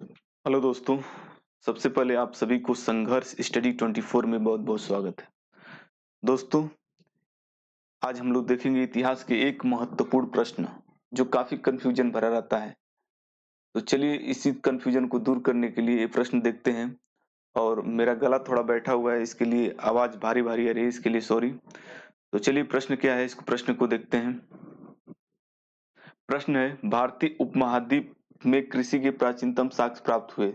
Hello दोस्तों, सबसे पहले आप सभी को संघर्ष स्टडी 24 में बहुत-बहुत स्वागत है। दोस्तों, आज हम लोग देखेंगे इतिहास के एक महत्वपूर्ण प्रश्न जो काफ़ी कन्फ्यूजन भरा रहता है। तो चलिए इसी कन्फ्यूजन को दूर करने के लिए ये प्रश्न देखते हैं और मेरा गला थोड़ा बैठा हुआ है इसके लिए आवाज़ भारी-भारी आ रही है इसके लिए सॉरी। तो चलिए प्रश्न क्या है इस प्रश्न को देखते हैं। प्रश्न है भारतीय उपमहाद्वीप में कृषि के प्राचीनतम साक्ष्य प्राप्त हुए।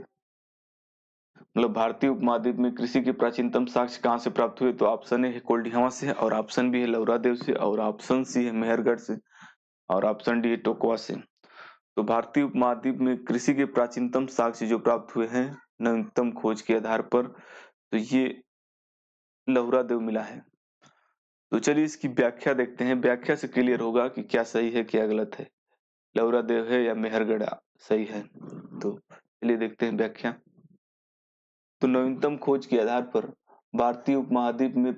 मतलब भारतीय उपमहाद्वीप में कृषि के प्राचीनतम साक्ष्य कहाँ से प्राप्त हुए? तो ऑप्शन ए है कोल्डिहामा से और ऑप्शन बी है लौरादेव से और ऑप्शन सी है मेहरगढ़ से और ऑप्शन डी है टोकवा से। तो भारतीय उपमहाद्वीप में कृषि के प्राचीनतम साक्ष्य जो प्राप्त हुए हैं नवीनतम खोज के आधार पर, तो ये लौरादेव मिला है। तो चलिए इसकी व्याख्या देखते हैं, व्याख्या से क्लियर होगा कि क्या सही है क्या गलत है, लौरादेव है या मेहरगढ़ सही है। तो चलिए देखते हैं व्याख्या। तो नवीनतम खोज के आधार पर भारतीय उपमहाद्वीप में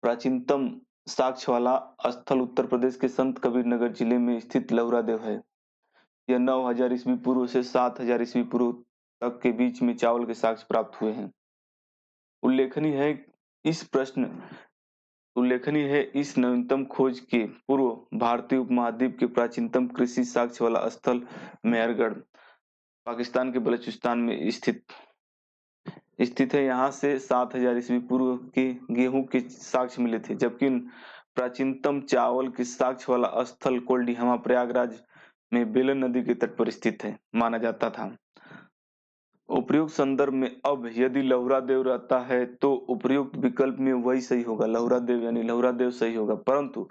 प्राचीनतम साक्ष्य वाला स्थल उत्तर प्रदेश के संत कबीर नगर जिले में स्थित लौरादेव है। यह 9000 ईस्वी पूर्व से 7000 ईस्वी पूर्व तक के बीच में चावल के साक्ष्य प्राप्त हुए हैं। उल्लेखनीय है इस प्रश्न उल्लेखनीय है इस नवीनतम खोज के पूर्व भारतीय उपमहाद्वीप के प्राचीनतम कृषि साक्ष्य वाला स्थल मेहरगढ़ पाकिस्तान के बलूचिस्तान में स्थित है। यहाँ से 7000 ईस्वी पूर्व के गेहूं के साक्ष्य मिले थे, जबकि प्राचीनतम चावल के साक्ष्य वाला स्थल कोल्डिहामा प्रयागराज में बेलन नदी के तट पर स्थित है माना जाता था। उपर्युक्त संदर्भ में अब यदि लौरादेव रहता है तो उपर्युक्त विकल्प में वही सही होगा, लौरादेव यानी लौरादेव सही होगा, परंतु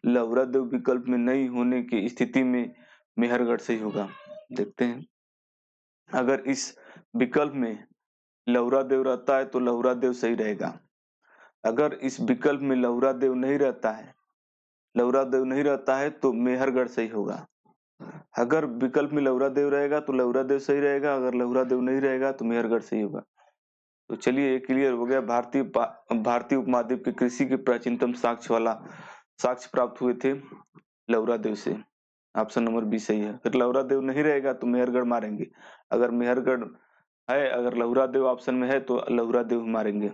लौरादेव विकल्प में नहीं होने की स्थिति में मेहरगढ़ सही होगा। देखते हैं, अगर इस विकल्प में लौरादेव रहता है तो लौरादेव सही रहेगा। अगर इस विकल्प में लौरादेव नहीं रहता है तो मेहरगढ़ सही होगा। अगर विकल्प में लौरादेव रहेगा तो लौरादेव सही रहेगा, अगर लौरादेव नहीं रहेगा तो मेहरगढ़ सही होगा। तो चलिए ये क्लियर हो गया। भारतीय उपमहाद्वीप के कृषि के प्राचीनतम साक्ष्य प्राप्त हुए थे लौरादेव से। ऑप्शन नंबर बी सही है। अगर लौरादेव नहीं रहेगा तो मेहरगढ़ मारेंगे, अगर मेहरगढ़ है, अगर लौरादेव ऑप्शन में है तो लौरादेव मारेंगे।